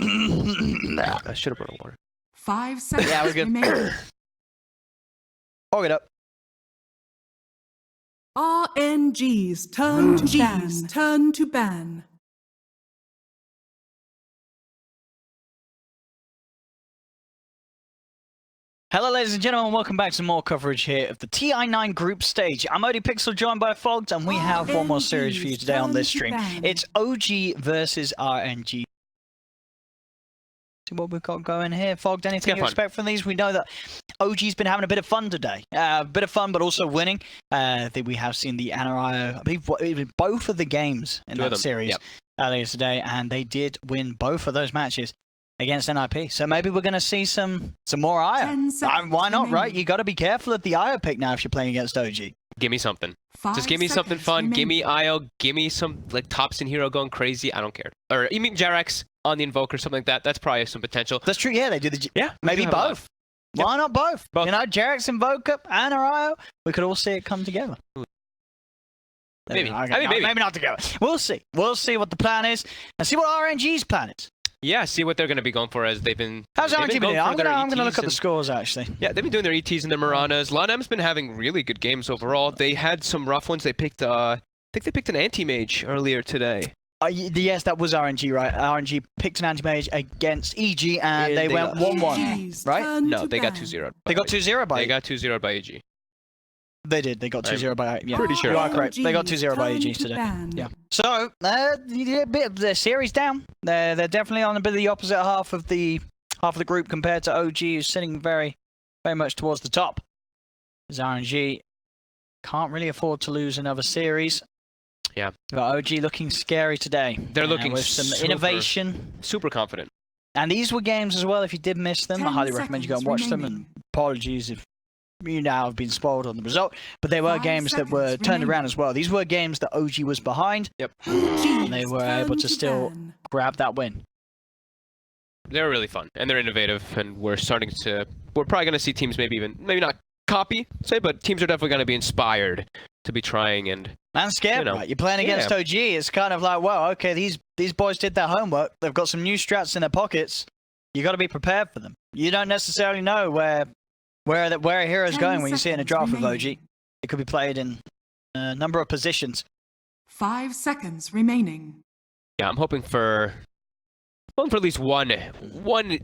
I should have brought a water. 5 seconds Yeah, we're good. remaining. Hog it up. RNG's turn to ban. Hello ladies and gentlemen, welcome back to more coverage here of the TI9 group stage. I'm ODPixel, joined by Fogged, and we have one more series for you today on this stream. It's OG versus RNG. See what we've got going here. Fogged, anything you expect from these? We know that OG's been having a bit of fun today. A bit of fun, but also winning. I think we have seen the NRI, I believe both of the games in that series earlier today, and they did win both of those matches against NIP. So maybe we're going to see some more IO. Why not, right? You got to be careful of the IO pick now if you're playing against OG. Give me something. Just give me something fun. Give me IO. Give me some like Topson hero going crazy. I don't care. Or even Jarex on the Invoker, something like that. That's probably some potential. That's true. Yeah, they do the. Maybe both. Why not both? You know, Jarex Invoker and IO. We could all see it come together. Maybe. Maybe not together. We'll see. We'll see what the plan is and see what RNG's plan is. Yeah, see what they're going to be going for as they've been. How's RNG been doing? I'm going to look at the scores, actually. Yeah, they've been doing their ETs and their Maranas. LUNM's been having really good games overall. They had some rough ones. They picked, I think they picked an anti-mage earlier today. Yes, that was RNG, right? RNG picked an anti-mage against EG, and they went 1-1, right? No, they got 2-0. They got 2-0 by EG. They got 2-0 by EG. They did. They got 2-0 by... Yeah, pretty sure. You are correct. They got 2-0 by EG today. Yeah. So, a bit of the series down. They're definitely on a bit of the opposite half of the group compared to OG, who's sitting very, very much towards the top. As RNG can't really afford to lose another series. Yeah. But OG looking scary today. They're looking with some innovation. Super confident. And these were games as well. If you did miss them, I highly recommend you go and watch them. And apologies if you now have been spoiled on the result, but they were games that were turned around as well. These were games that OG was behind. Yep. And they were able to still grab that win. They're really fun, and they're innovative, and we're probably going to see teams maybe not copy, but teams are definitely going to be inspired to be trying and scared, right? You're playing against OG. It's kind of like, well, okay, these boys did their homework. They've got some new strats in their pockets. You got to be prepared for them. You don't necessarily know where a hero's going when you see it in a draft with OG. It could be played in a number of positions. 5 seconds remaining. Yeah, I'm hoping for at least one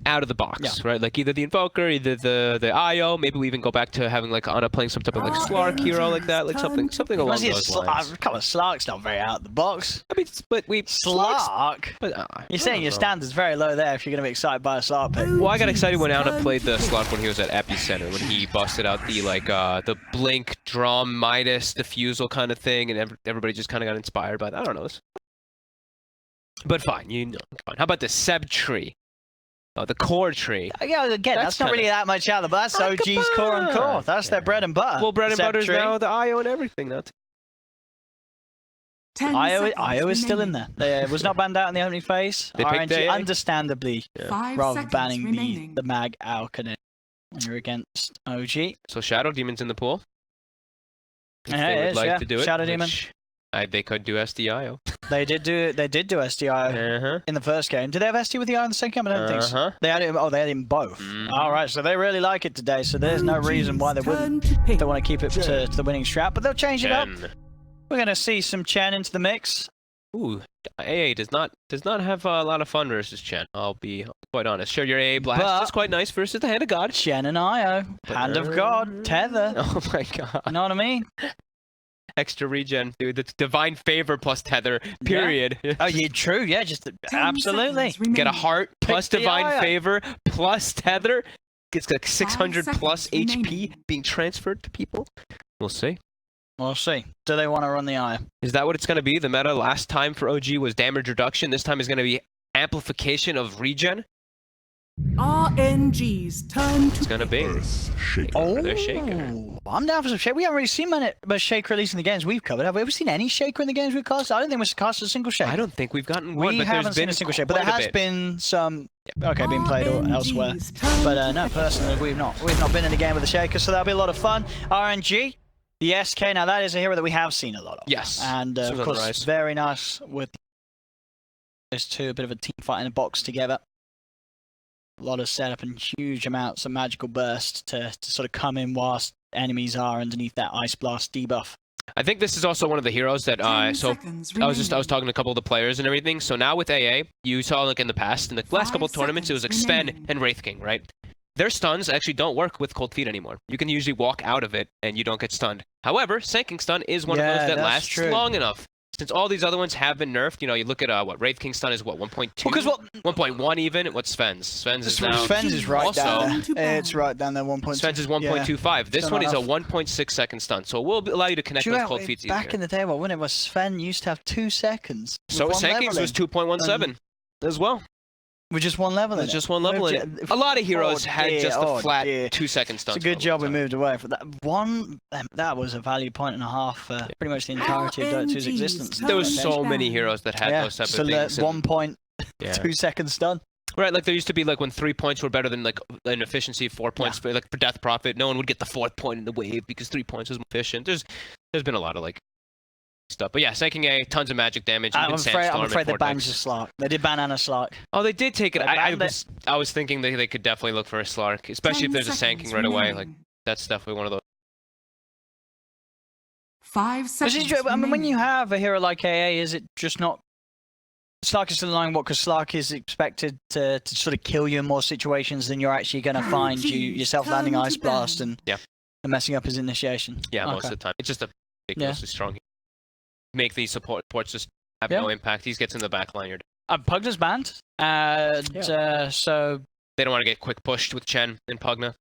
out of the box, right? Like either the Invoker, either the IO. Maybe we even go back to having like Ana playing some type of like Slark hero like that, like something along those lines. Come on, Slark's not very out of the box. I mean, but Slark. You're saying your standard's very low there if you're going to be excited by a Slark pick. Well, I got excited when Ana played the Slark when he was at Epicenter, when he busted out the the Blink, Drum, Midas, Diffusal kind of thing, and everybody just kind of got inspired by that. I don't know. But fine, How about the Seb tree? Oh, the core tree. Yeah, again, that's not really that much out of the box. That's OG's core and core. That's their bread and butter. Well, bread and butter is now the IO and everything now. IO is still in there. It was not banned out in the opening phase. RNG, understandably, rather banning the Mag Alkanet when you're against OG. So Shadow Demon's in the pool. They would like to do it. Shadow Demon. They could do SDIO. They did do SDIO in the first game. Did they have SD with the IO in the second game? I don't think so. They had it. Oh, they had it in both. All right, so they really like it today. So there's no reason why they wouldn't. They want to keep it to the winning strat, but they'll change it up. We're gonna see some Chen into the mix. Ooh, AA does not have a lot of fun versus Chen. I'll be quite honest. Sure, your AA blast is quite nice versus the Hand of God. Chen and IO, Hand of God, Tether. Oh my God. You know what I mean? Extra regen, dude. That's divine favor plus tether. Period. Yeah. Oh, yeah, true. Yeah, just absolutely. Get a heart plus divine favor plus tether. Gets like 600 plus HP being transferred to people. We'll see. We'll see. Do they want to run the IO? Is that what it's going to be? The meta last time for OG was damage reduction. This time is going to be amplification of regen. RNG's turn to It's gonna be. They're shaking. I'm down for some shake. We haven't really seen much shake release in the games we've covered. Have we ever seen any shaker in the games we've cast? I don't think we've cast a single shake. I don't think we've gotten one. We haven't seen a single shake, but there has been some. Okay, being played elsewhere. But no, personally, we've not been in the game with a shaker, so that'll be a lot of fun. RNG, the SK. Now that is a hero that we have seen a lot of. Yes. And of course, very nice with those two, a bit of a team fight in a box together. A lot of setup and huge amounts of magical burst to sort of come in whilst enemies are underneath that Ice Blast debuff. I think this is also one of the heroes that so I was talking to a couple of the players and everything. So now with AA, you saw like in the past, in the last couple of tournaments, it was like Sven and Wraith King, right? Their stuns actually don't work with Cold Feet anymore. You can usually walk out of it and you don't get stunned. However, Sanking Stun is one of those that lasts long enough. Since all these other ones have been nerfed, you know, you look at what Wraith King Stun is, what 1.2, because 1.1 even. What's Sven's? Sven's is now. Sven's is right also, down there. It's right down there. 1.2. Sven's is 1.25. This one is a 1.6 second stun, so it will allow you to connect with Cold Feet easier. Back in the day, when it was Sven used to have 2 seconds. So Sanking's was 2.17 as well. With just one level in it. Just one level in it. A lot of heroes had just a flat 2-second stun. It's a good job we moved away from that. That was a value point and a half for pretty much the entirety of Dota 2's existence. There was so many heroes that had those type of things. So 1.2 second stun. Right, like there used to be like when 3 points were better than like an efficiency of 4 points, like for Death Prophet, no one would get the 4th point in the wave because 3 points was more efficient. There's been a lot of like stuff, but yeah, Sanking A, tons of magic damage. I'm afraid they banned the Slark. They did ban Anna Slark. Oh, they did take it. I was thinking they could definitely look for a Slark, especially if there's a Sanking right away. Like that's definitely one of those. 5 seconds. I mean, when you have a hero like AA, is it just not? Slark is still lying what? Because Slark is expected to sort of kill you in more situations than you're actually going to find yourself landing Ice Blast and messing up his initiation. Yeah, most of the time. It's just a ridiculously strong. Make these supports just have no impact. He gets in the back line. Pugna's banned. So they don't want to get quick pushed with Chen and Pugna.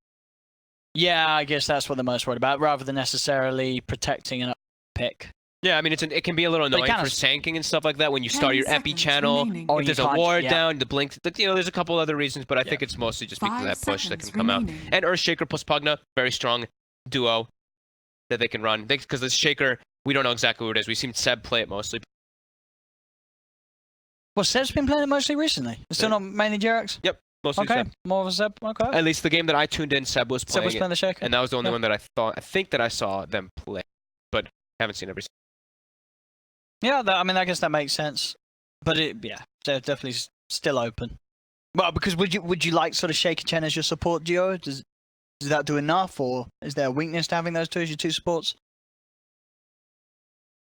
Yeah, I guess that's what they're most worried about, rather than necessarily protecting an up pick. Yeah, I mean, it can be a little annoying for Sanking and stuff like that when you start your epi channel. If there's a ward down, the blink, you know, there's a couple other reasons, but I think it's mostly just because of that push that can come out. And Earthshaker plus Pugna, very strong duo that they can run. Because this Shaker, we don't know exactly what it is. We've seen Seb play it mostly. Well, Seb's been playing it mostly recently. It's still not mainly Jerax? Yep, mostly Seb. More of a Seb, okay. At least the game that I tuned in, Seb was playing the Shaker. And that was the only one that I think that I saw them play. But haven't seen every. Yeah, I mean, I guess that makes sense. But they're definitely still open. Well, because would you like sort of Shaker Chen as your support duo? Does that do enough, or is there a weakness to having those two as your two supports?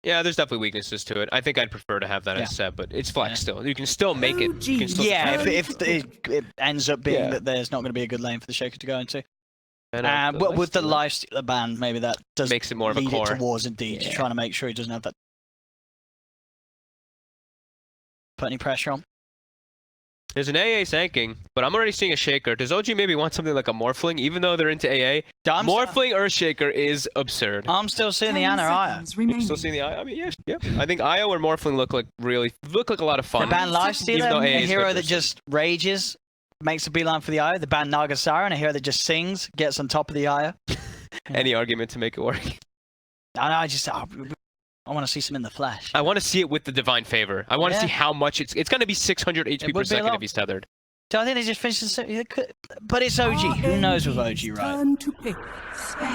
Yeah, there's definitely weaknesses to it. I think I'd prefer to have that as Seb, but it's flex still. You can still make it. You can still if it ends up being that there's not going to be a good lane for the Shaker to go into. With the Lifestealer ban, maybe that does makes it more of a core. Lead it towards Indeed, just trying to make sure he doesn't have that. Put any pressure on. There's an AA Sanking, but I'm already seeing a Shaker. Does OG maybe want something like a Morphling, even though they're into AA? Morphling Earthshaker is absurd. I'm still seeing the Ana Io. Still seeing the Io? I mean, yeah. I think Io or Morphling look like a lot of fun. The ban Lifestealer, a hero that just rages, makes a beeline for the Io. The ban Naga Siren, a hero that just sings, gets on top of the Io. Any argument to make it work? I want to see some in the flesh. I want to see it with the Divine Favor. I want to see how much it's going to be 600 HP per second if he's tethered. So I think they just finished but it's OG. Who knows with OG, right?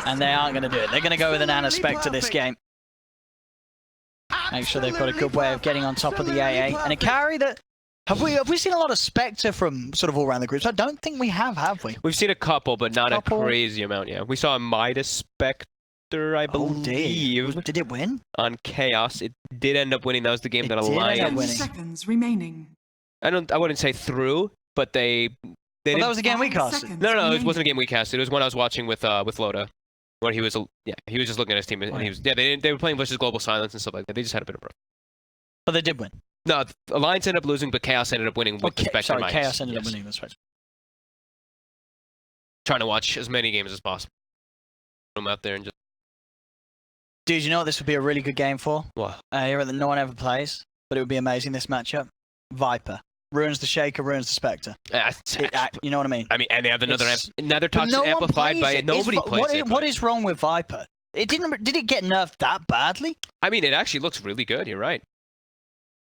And they aren't going to do it. They're going to go with an Ana Spectre this game. Make sure they've got a good way of getting on top of the AA. And a carry that... Have we seen a lot of Spectre from sort of all around the groups? I don't think we have we? We've seen a couple, but not a crazy amount, We saw a Midas Spectre. I believe. Did it win? On Chaos. It did end up winning. That was the game that Alliance. 10 seconds remaining. I wouldn't say through, but they that was the game we cast. No, it wasn't a game we cast. It was one I was watching with Loda, where he was just looking at his team and he was they were playing versus Global Silence and stuff like that. They just had a bit of But they did win. No, Alliance ended up losing, but Chaos ended up winning with the Spectre. Sorry, Chaos ended up winning the Spectre. Trying to watch as many games as possible. I'm out there and just. Dude, you know what this would be a really good game for? What? A hero that no one ever plays, but it would be amazing, this matchup. Viper. Ruins the Shaker, ruins the Spectre. You know what I mean? I mean, and they have another toxic amplified by it. Nobody plays it. What is wrong with Viper? Did it get nerfed that badly? I mean, it actually looks really good. You're right.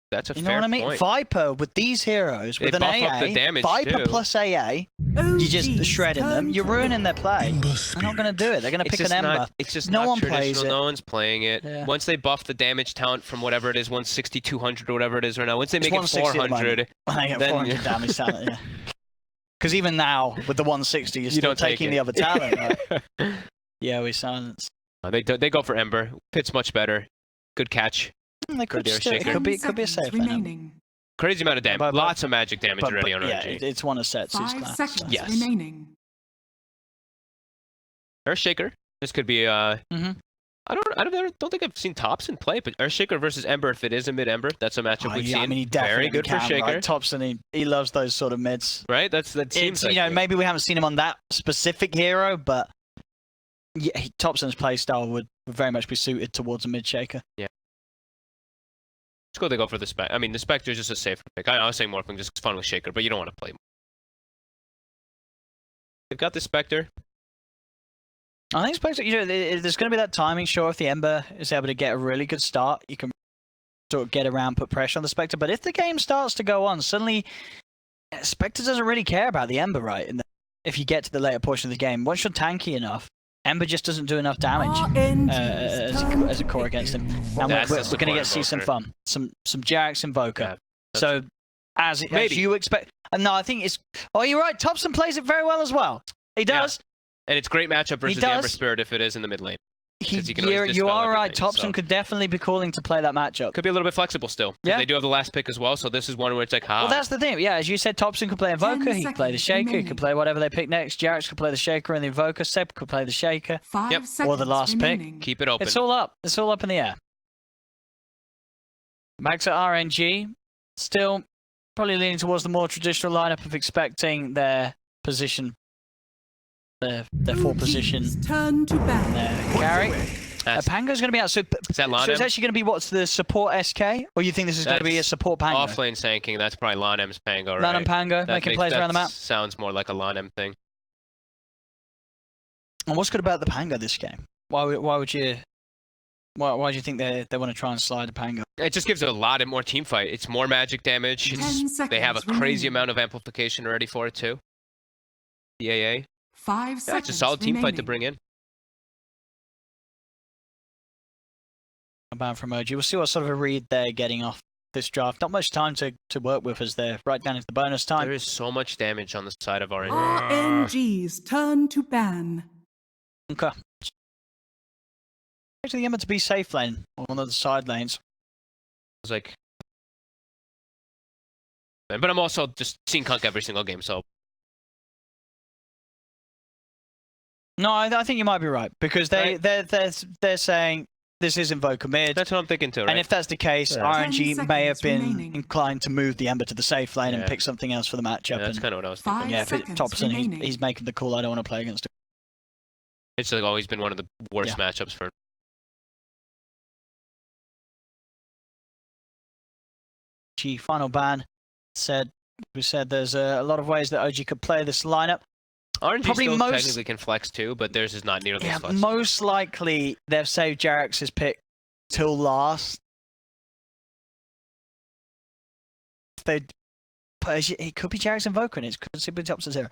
That's a fair point. You know what I mean? Viper with these heroes, with an AA, Viper plus AA, you're just shredding them. You're ruining their play. They're not going to do it. They're going to pick an Ember. It's just no not one traditional. plays it. No one's playing it. Yeah. Once they buff the damage talent from whatever it is, 160, 200, or whatever it is right now, once they make it 400, I get 400 damage talent, yeah. Because even now, with the 160, you're still taking the other talent. Right? Yeah, we silence. They go for Ember. Fits much better. Good catch. They could still, it could be a safe lane. Crazy amount of damage. Lots of magic damage already on RNG. Yeah, it's one of sets. 5 seconds yes. remaining. Earthshaker. This could be I don't think I've seen Thompson play, but Earthshaker versus Ember, if it is a mid Ember, that's a matchup we've seen. I mean, he definitely very good for Shaker. Right? Thompson, he loves those sort of mids. Right? That seems like maybe we haven't seen him on that specific hero, but yeah, Thompson's playstyle would very much be suited towards a mid Shaker. Yeah. Let's go. They go for the Spectre. I mean, the Spectre is just a safer pick. I was saying Morphling just fun with Shaker, but you don't want to play. They've got the Spectre. I think Spectre, there's going to be that timing. Sure, if the Ember is able to get a really good start, you can sort of get around, put pressure on the Spectre. But if the game starts to go on, suddenly Spectre doesn't really care about the Ember, right? If you get to the later portion of the game, once you're tanky enough, Ember just doesn't do enough damage as a core against him. And we're going to see some fun, some Jax Invoker. Yeah, so as you expect, no, I think it's. Oh, you're right. Thompson plays it very well as well. He does. Yeah. And it's great matchup versus the Ember Spirit if it is in the mid lane. You are right. Thompson could definitely be calling to play that matchup. Could be a little bit flexible still. Yeah. They do have the last pick as well, so this is one where it's like, Well, that's the thing. Yeah, as you said, Thompson could play Invoker. He could play the Shaker. He could play whatever they pick next. Jarex could play the Shaker and the Invoker. Seb could play the Shaker. 5 seconds or the last remaining. pick. Keep it open. It's all up. It's all up in the air. Max at RNG. Still probably leaning towards the more traditional lineup of expecting their position. Their full position. Turn to carry. Pango's going to be out. So it's actually going to be what's the support SK? Or you think this is going to be a support Pango? Offlane Sanking. That's probably Lanem's Pango, right? Lanem Pango making plays around the map. Sounds more like a Lanem thing. And what's good about the Pango this game? Why do you think they want to try and slide the Pango? It just gives it a lot more team fight. It's more magic damage. They have a crazy amount of amplification already for it too. The AA. 5 seconds. It's a solid team fight to bring in. About from OG. We'll see what sort of a read they're getting off this draft. Not much time to work with as they're right down into the bonus time. There is so much damage on the side of RNG. RNG's turn to ban. Okay. Actually, the Ember to be safe lane on one of the side lanes. It's like, but I'm also just seeing Kunk every single game, so. No, I think you might be right because they're saying this is Invoker mid. That's what I'm thinking too, right? And if that's the case, RNG may have been inclined to move the Ember to the safe lane and pick something else for the matchup. Yeah, that's kind of what I was thinking. Yeah, if it Thompson, he's making the call. I don't want to play against him. It's like always been one of the worst matchups for. Final ban we said there's a lot of ways that OG could play this lineup. RNG still technically can flex too, but theirs is not nearly as flexible. Most likely they've saved Jarex's pick till last. It could be Jarex Invoker, and it could simply top to 0.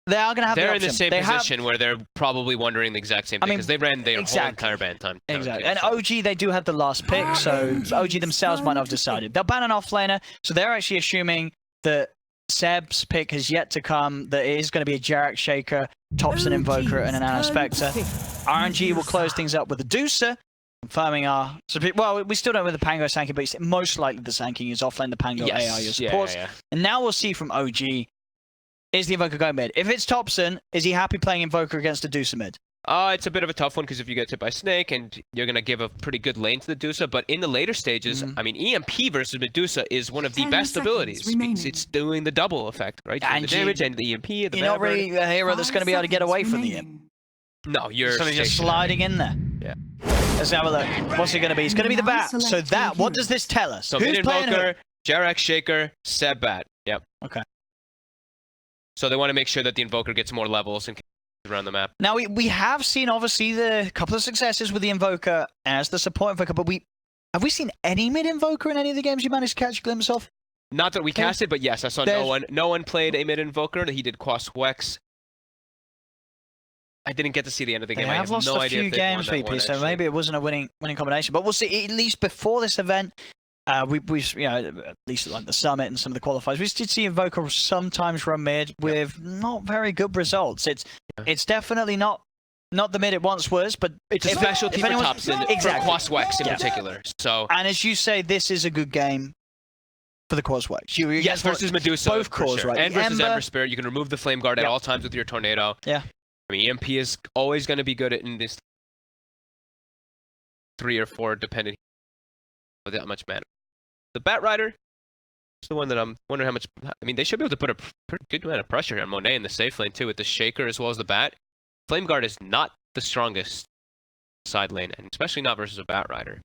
They are going to have They're in the same position where they're probably wondering the exact same thing because they ran their whole entire ban time. Exactly. And OG, they do have the last pick, so OG themselves might not have decided. They'll ban an offlaner, so they're actually assuming that Seb's pick has yet to come, that it is going to be a Jarex Shaker, Thompson Invoker, and an Nano Spectre. RNG will close things up with a Deucer, confirming our... Well, we still don't know with the Pango Sanking, but it's most likely the Sanking is offlane the Pango AI your supports. And now we'll see from OG, is the Invoker going mid? If it's Thompson, is he happy playing Invoker against a Deucer mid? It's a bit of a tough one because if you get hit by Snake and you're going to give a pretty good lane to the Medusa, but in the later stages, I mean, EMP versus Medusa is one of the best abilities. It's doing the double effect, right? And the damage and the EMP. You're not really a hero that's going to be able to get away from the EMP. No, you're just sliding in there. Yeah. Let's have a look. What's it going to be? It's going to be the Bat. So what does this tell us? So Who's playing Invoker, Jarex Shaker, Seb Bat. Yep. Okay. So they want to make sure that the Invoker gets more levels and around the map. Now, we have seen, obviously, the couple of successes with the Invoker as the support Invoker, but have we seen any mid-Invoker in any of the games you managed to catch a glimpse of? Not that we casted, but yes, I saw no one played a mid-Invoker. He did Quas Wex. I didn't get to see the end of the game. I have no idea if they won that one, so maybe it wasn't a winning combination. But we'll see, at least before this event, We you know, at least like the Summit and some of the qualifiers, we did see Invoker sometimes run mid with not very good results. It's definitely not the mid it once was, but it's a specialty for Topson, exactly. for Quaswex in particular. So, and as you say, this is a good game for the Quaswex. Yes, versus Medusa, both cores, sure. right? And versus Ember Spirit, you can remove the Flame Guard at all times with your Tornado. Yeah. I mean, EMP is always going to be good in this 3 or 4, depending on that much mana. The Bat Rider is the one that I'm wondering how much. I mean, they should be able to put a pretty good amount of pressure on Monet in the safe lane too, with the Shaker as well as the Bat. Flame Guard is not the strongest side lane, and especially not versus a Bat Rider.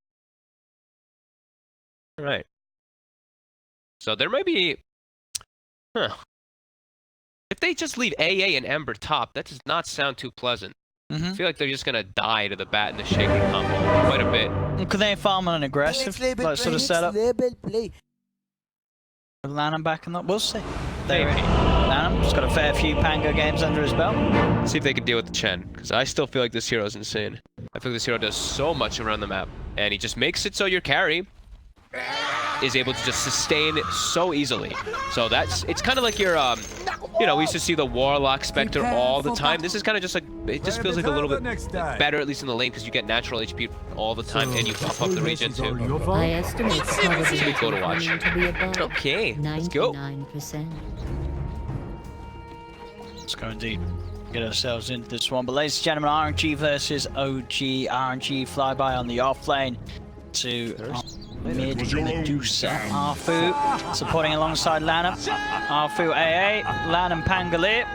All right. So there might be. If they just leave AA and Ember top, that does not sound too pleasant. I feel like they're just gonna die to the Bat and the Shaking combo quite a bit. Could they farm on an aggressive like, sort of setup? Lanham back in that? We'll see. Lanham's got a fair few Pango games under his belt. Let's see if they can deal with the Chen, because I still feel like this hero is insane. I feel like this hero does so much around the map, and he just makes it so your carry is able to just sustain so easily. So it's kind of like your, you know, we used to see the Warlock Spectre all the time. This is kind of just like, it just feels like a little bit better, at least in the lane, because you get natural HP all the time, and you pop up the regen too. I estimate This is cool to watch. Okay, let's go. 99%. Let's go indeed. Get ourselves into this one. But ladies and gentlemen, RNG versus OG. RNG flyby on the off lane to mid Medusa. Arfu supporting alongside Lanham. Arfu AA, Lanham Pangolier.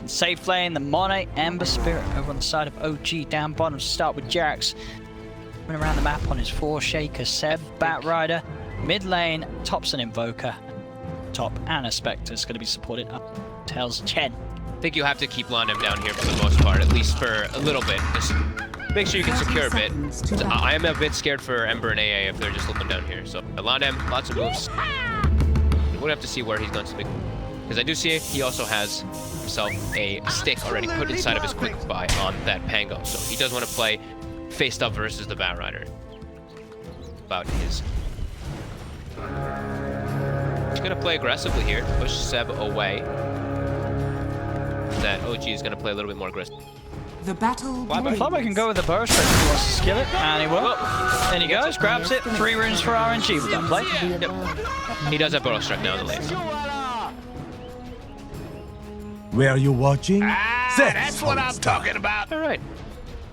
Safe lane, the Monet, Ember Spirit over on the side of OG. Down bottom to start with Jax. Coming around the map on his 4 Shaker, Seb, Bat Rider. Mid lane, Topson Invoker. Top Anna Spectre is going to be supported up. Tails Chen. I think you have to keep Lanham down here for the most part, at least for a little bit. Just make sure you can secure a bit. I am a bit scared for Ember and AA if they're just looking down here. So Lanham, lots of moves. We'll have to see where he's going to make. Because I do see he also has himself a stick already put inside of his quick buy on that Pango. So he does want to play faced up versus the Bat Rider. About his. He's going to play aggressively here, push Seb away. That OG is going to play a little bit more aggressive. The battle Flyby can go with the burst if he wants to skill it, and he will. And he goes, grabs it. 3 runes for RNG with that play. Yep. He does have Burrow Struck now in the lane. Where are you watching? That's what I'm talking about. All right.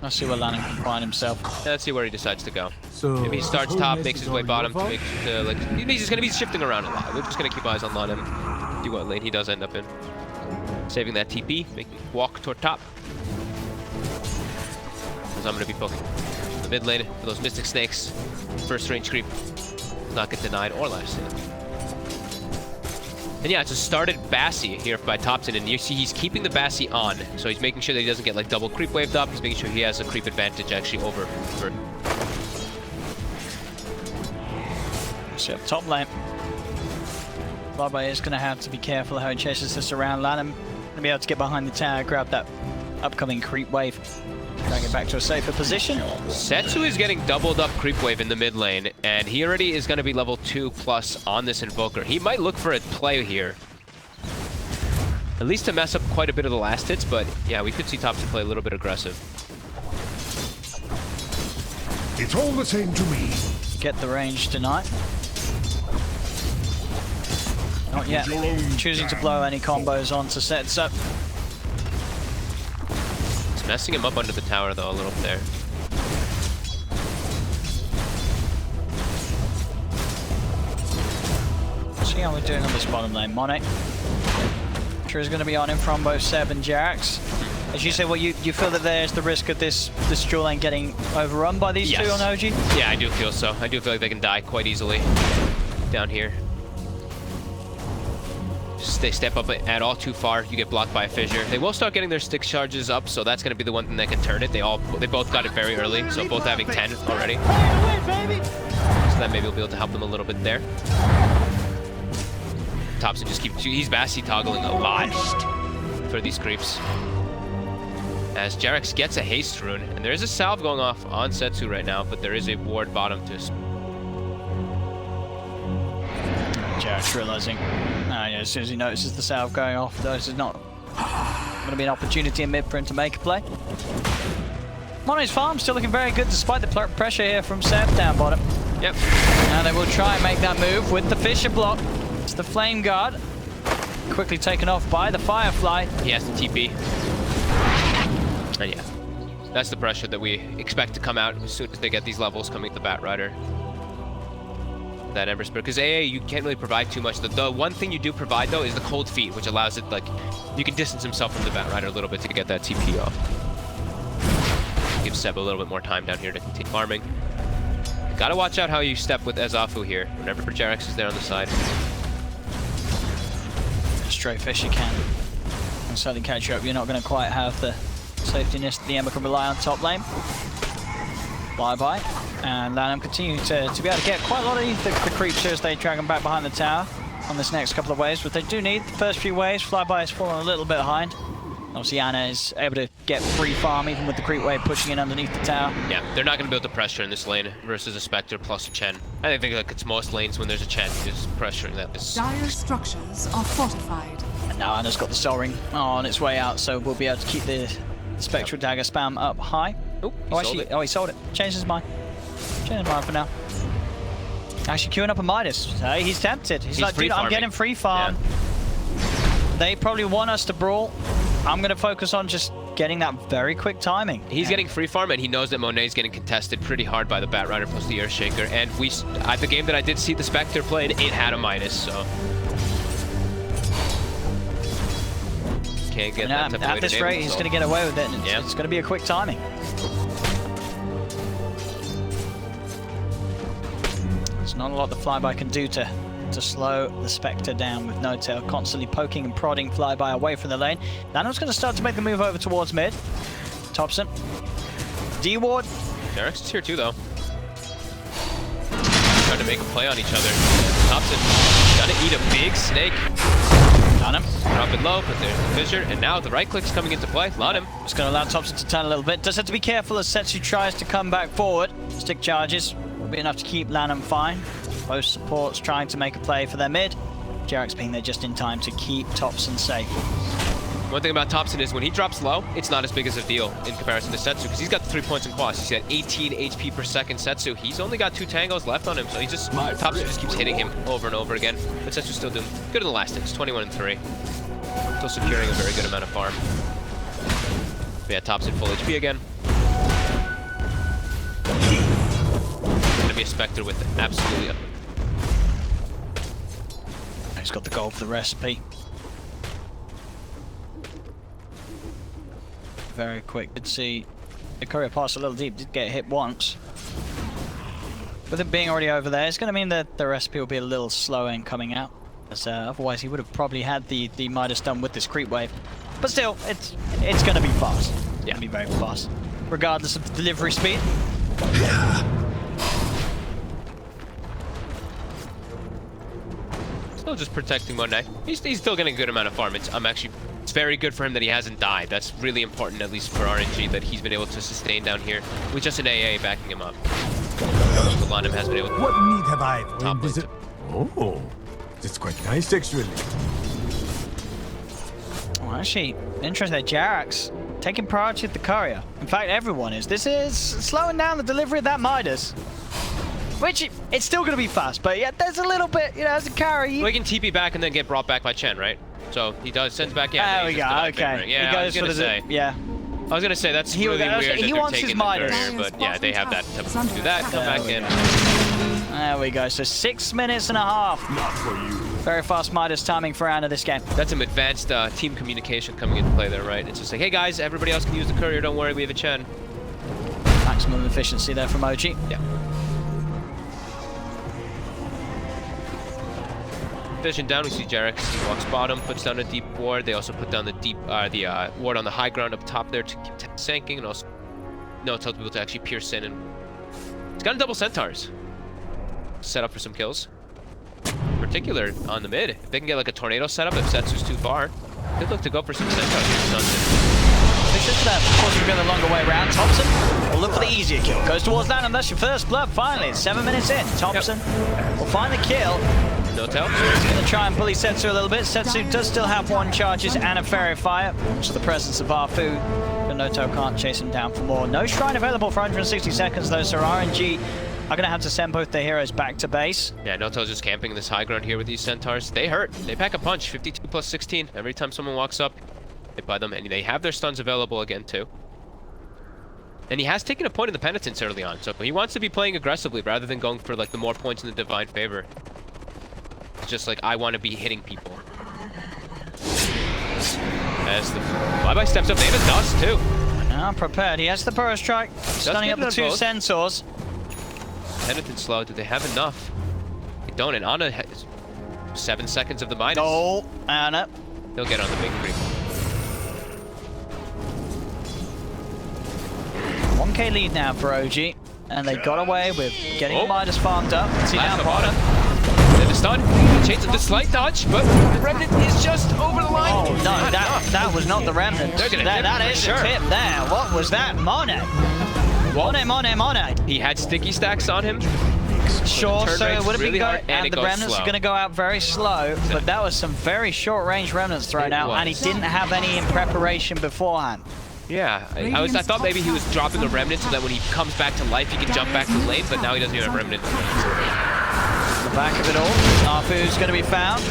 Let's see where Lanham can find himself. Let's see where he decides to go. So if he starts top, makes his way bottom to make like he's just going to be shifting around a lot. We're just going to keep eyes on Lanham. See what lane he does end up in. Saving that TP, making walk toward top. Because I'm going to be poking the mid lane for those Mystic Snakes. First range creep. Not get denied or last hit. And yeah, it's a started Bassi here by Topson, and you see he's keeping the Bassi on. So he's making sure that he doesn't get like double creep waved up. He's making sure he has a creep advantage actually over. See up top lane. Flyby is going to have to be careful how he chases this around. Lanham going to be able to get behind the tower, grab that upcoming creep wave. Drag it back to a safer position. Setsu is getting doubled up creep wave in the mid lane, and he already is going to be level 2+ on this Invoker. He might look for a play here. At least to mess up quite a bit of the last hits, but yeah, we could see Topson play a little bit aggressive. it's all the same to me. Get the range tonight. Not yet. Choosing to blow any combos onto sets up. It's messing him up under the tower though a little bit there. See how we're doing on this bottom lane. Monet. Sure is going to be on him from both Seb and Jax. As you say, well, you feel that there's the risk of this dual lane getting overrun by these two on OG? Yeah, I do feel so. I do feel like they can die quite easily down here. They step up at all too far, you get blocked by a fissure. They will start getting their stick charges up, so that's going to be the one thing that can turn it. They both got it very early, so both having 10 already. So that maybe will be able to help them a little bit there. Topson just he's Bassi toggling a lot for these creeps. As Jarex gets a haste rune, and there is a salve going off on Setsu right now, but there is a ward bottom to Jarek's realizing, as soon as he notices the salve going off, this is not going to be an opportunity in mid for him to make a play. Mono's farm still looking very good despite the pressure here from Seb down bottom. Yep. Now they will try and make that move with the Fisher block. It's the Flame Guard. Quickly taken off by the Firefly. He has the TP. And yeah, that's the pressure that we expect to come out as soon as they get these levels coming to the Bat Rider. That Ember Spirit, because AA you can't really provide too much. The one thing you do provide though is the cold feet, which allows it, like, you can distance himself from the Bat Rider a little bit to get that TP off. Gives Seb a little bit more time down here to continue farming. Gotta watch out how you step with Ezafu here whenever Jarex is there on the side. Straight fish you can. And certainly catch you up. You're not going to quite have the safety nest that the Ember can rely on top lane. Bye-bye. And Lanham continue to be able to get quite a lot of the creeps here as they drag them back behind the tower on this next couple of waves. But they do need the first few waves. Flyby has fallen a little bit behind. Obviously, Ana is able to get free farm even with the creep wave pushing in underneath the tower. Yeah, they're not going to build the pressure in this lane versus a Spectre plus a Chen. I think like it's most lanes when there's a Chen, just pressuring that. Dire structures are fortified. And now Ana's got the Soul Ring on its way out, so we'll be able to keep the Spectral Dagger spam up high. Oh, he sold it. Changed his mind. Changed his mind for now. Actually queuing up a Midas. Hey, he's tempted. He's like, dude, I'm getting free farm. Yeah. They probably want us to brawl. I'm going to focus on just getting that very quick timing. He's getting free farm, and he knows that Monet's getting contested pretty hard by the Bat Rider plus the Earthshaker. And at the game that I did see the Spectre played, it had a Midas, so can't get that. At this rate, he's going to get away with it. And it's going to be a quick timing. There's not a lot the Flyby can do to slow the Spectre down with No Tail constantly poking and prodding Flyby away from the lane. Nano's going to start to make the move over towards mid. Thompson. D-Ward. Derek's is here too, though. Trying to make a play on each other. Thompson gonna eat a big snake. Got him. Drop it low, but there's the fissure, and now the right click's coming into play. Lot him. Just going to allow Thompson to turn a little bit. Does have to be careful as Setsu tries to come back forward. Stick charges will be enough to keep Lanham fine. Both supports trying to make a play for their mid. Jarek's being there just in time to keep Thompson safe. One thing about Thompson is when he drops low, it's not as big as a deal in comparison to Setsu, because he's got 3 points in quads. He's got 18 HP per second. Setsu, he's only got 2 tangos left on him, so Thompson just keeps hitting him over and over again. But Setsu's still doing good in the last hits, 21 and 3. Still securing a very good amount of farm. But yeah, Thompson full HP again. Gonna be a Spectre with absolutely. He's got the gold for the recipe. Very quick. Did see the courier pass a little deep. Did get hit once. With it being already over there, it's going to mean that the recipe will be a little slower in coming out. As, otherwise, he would have probably had the Midas done with this creep wave. But still, it's going to be fast. Yeah, it'll be very fast, regardless of the delivery speed. Still just protecting Monet. He's still getting a good amount of farm. It's very good for him that he hasn't died. That's really important, at least for RNG, that he's been able to sustain down here with just an AA backing him up. The Lanham has been able to. What need have I for visit? Oh, that's quite nice, actually. Oh, actually, interesting that Jarek's taking priority at the courier. In fact, everyone is. This is slowing down the delivery of that Midas. Which, it's still going to be fast, but yeah, there's a little bit, as a carry. Well, he can TP back and then get brought back by Chen, right? So he sends back, There we go, okay. Yeah, he goes for the, yeah. I was going to say, that's really weird that he wants his Midas. But yeah, they have that to do that, come back in. There we go, so 6 minutes and a half. Not for you. Very fast Midas timing for Ana this game. That's some advanced team communication coming into play there, right? It's just like, hey guys, everybody else can use the courier, don't worry, we have a Chen. Maximum efficiency there from OG. Yeah. Vision down, we see Jarex. He walks bottom, puts down a deep ward. They also put down the deep, ward on the high ground up top there to keep sinking, and also tell people to actually pierce in. And he's got a double centaurs set up for some kills. In particular on the mid, if they can get like a tornado setup, if Setsu's too far, they'd look to go for some centaurs here. Vicious for that. Of course, we're going the longer way around. Thompson will look for the easier kill. Goes towards Lanham. That's your first blood. Finally, it's 7 minutes in. Thompson will find the kill. No tell. He's going to try and bully Setsu a little bit. Setsu does still have 1 charges and a fairy fire. So the presence of Arfu, but Noto can't chase him down for more. No shrine available for 160 seconds though, so RNG are going to have to send both their heroes back to base. Yeah, Noto's just camping this high ground here with these centaurs. They hurt. They pack a punch. 52 plus 16. Every time someone walks up, they buy them, and they have their stuns available again too. And he has taken a point in the penitence early on, so he wants to be playing aggressively rather than going for like the more points in the divine favor. It's just like, I want to be hitting people. As the Flyby steps up, Davis does too. Now prepared. He has the burrow strike, stunning up the 2 centaurs. Penitence slow. Do they have enough? They don't, and Ana has 7 seconds of the minus. Oh, Ana. He'll get on the big creep. 1k lead now for OG, and they got away with getting the Midas farmed up. See now, bottom. Then the stun, chains the slight dodge, but the Remnant is just over the line. Oh no, that was not the Remnant. That is a tip there. What was that? Monet. Monet. He had sticky stacks on him. Sure, so it would have really been going, and the Remnants slow. are going to go out very slow, but that was some very short-range Remnants thrown out, and he didn't have any in preparation beforehand. Yeah, I thought maybe he was dropping a Remnant so that when he comes back to life, he can jump back to lane, but now he doesn't even have Remnant. The back of it all, Arfu's going to be found.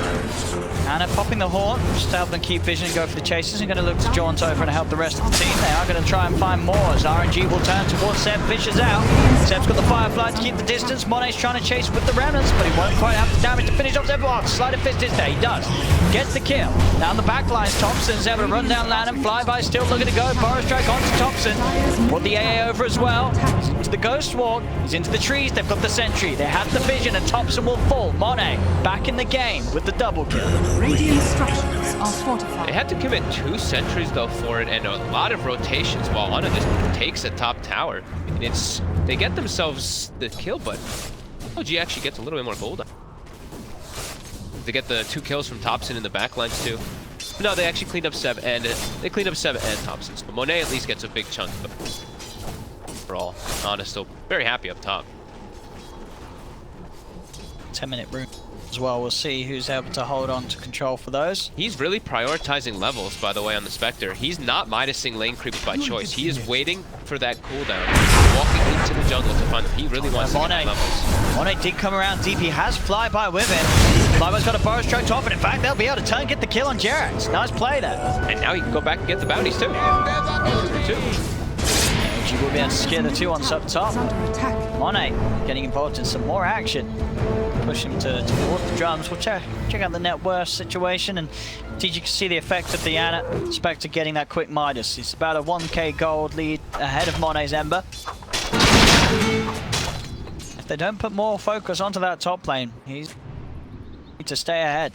Ana popping the horn, just to help them keep vision and go for the chases, and going to look to jaunt over and help the rest of the team. They are going to try and find more as RNG will turn towards Seb, fishes out. Seb's got the Firefly to keep the distance. Monet's trying to chase with the Remnants, but he won't quite have the damage to finish off Seb. Sleight of fist is there, he does. Gets the kill. Down the back lines, Thompson's able to run down Lanham. Flyby still looking to go. Burrow strike onto Thompson. Brought the AA over as well. He's into the Ghost Walk. He's into the trees. They've got the sentry. They have the vision, and Thompson will fall. Monet back in the game with the double kill. Radiant structures are fortified. They had to commit 2 sentries though for it, and a lot of rotations while Ana just takes a top tower. And they get themselves the kill, but OG actually gets a little bit more gold. They get the 2 kills from Thompson in the backlines too. No, they actually cleaned up Seb and Thompson. So Monet at least gets a big chunk. But overall, Ana still very happy up top. 10-minute room as well. We'll see who's able to hold on to control for those. He's really prioritizing levels, by the way, on the Spectre. He's not minusing lane creeps by choice. He is waiting for that cooldown, walking into the jungle to find them. He really wants to get levels. Monet did come around deep. He has Flyby with him. Flyby's got a burrow strike top, and in fact, they'll be able to turn and get the kill on Jerax. Nice play there. And now he can go back and get the bounties too. She will be able to scare the 2 on up top. Monet getting involved in some more action. Push him towards the drums. We'll check out the net worth situation, and you can see the effect of the Ana. Spectre getting that quick Midas. It's about a 1k gold lead ahead of Monet's Ember. If they don't put more focus onto that top lane, he's need to stay ahead.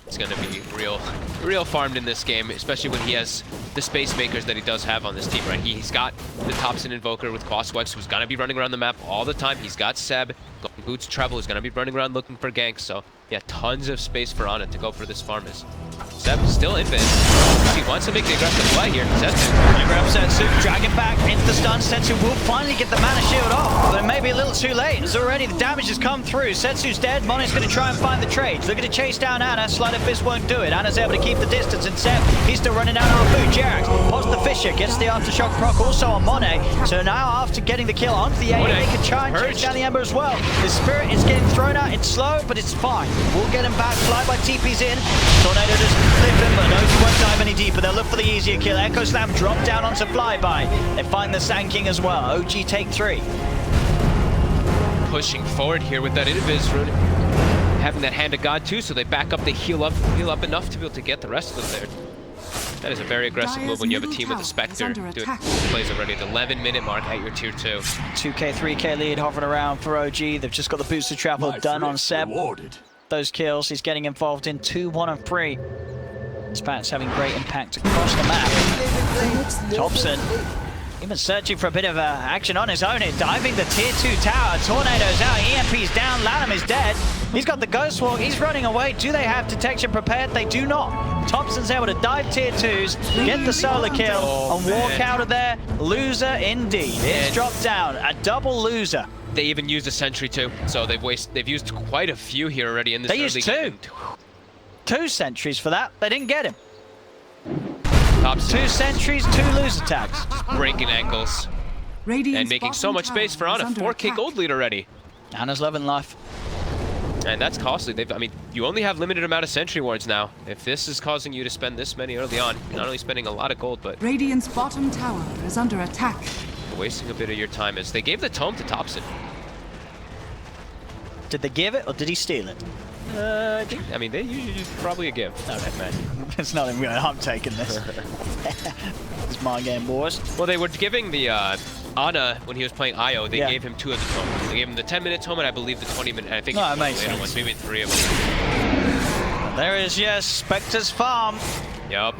It's going to be real farmed in this game, especially when he has the space makers that he does have on this team, right? He's got the Thompson Invoker with Quaswex, who's going to be running around the map all the time. He's got Seb, going Boots Treble, who's going to be running around looking for ganks. So, yeah, tons of space for Ana to go for this farm. Seb still in bid. He wants to make the aggressive play here. Setsu. Grab Setsu, drag it back into the stun. Setsu will finally get the mana shield off, but it may be a little too late, as already the damage has come through. Setsu's dead. Monet's going to try and find the trades. Looking to chase down Ana. Sleight of fist won't do it. Ana's able to keep the distance, and Seb, he's still running down Arfu. Jerax pops the Fisher, gets the aftershock proc also on Monet. So now after getting the kill onto the AA, they can try and chase down the Ember as well. The Spirit is getting thrown out. It's slow, but it's fine. We'll get him back. Flyby TP's in. Tornado doesn't clip him, but no, he won't dive any deeper. They'll look for the easier kill. Echo Slam drop down onto Flyby. They find the Sand King as well. OG take 3. Pushing forward here with that Invis rune. Having that Hand of God too, so they back up, they heal up enough to be able to get the rest of them there. That is a very aggressive move when you have a team with a Spectre doing plays already at the 11-minute mark at your tier 2. 2k, 3k lead hovering around for OG. They've just got the boost of travel done on Seb. Those kills he's getting involved in 2, 1 and 3. Spats having great impact across the map. Thompson even searching for a bit of action on his own. Diving the tier 2 tower. Tornado's out. EMP's down. Lanham is dead. He's got the Ghost Walk. He's running away. Do they have detection prepared? They do not. Thompson's able to dive tier 2s, get the solo kill, and walk out of there. Loser indeed. It's dropped down. A double loser. They even used a sentry too, so they've used quite a few here already in this. They used two sentries for that. They didn't get him. Two sentries, 2 loser tags. Just breaking ankles and making so much space for Ana. 4K gold lead already. Ana's loving life. And that's costly. I mean, you only have limited amount of sentry wards now. If this is causing you to spend this many early on, you're not only spending a lot of gold, but Radiant's bottom tower is under attack. wasting a bit of your time. As they gave the tome to Thompson. Did they give it or did he steal it? I mean, they usually probably a give. Okay, man. It's not even good. I'm taking this. It's my game, boys. Well, they were giving the Ana, when he was playing Io, they gave him 2 of the tomes. They gave him the 10-minute tome and I believe the 20-minute. I think it makes sense. Ones, maybe 3 of them. There is, yes, Spectre's farm. Yup.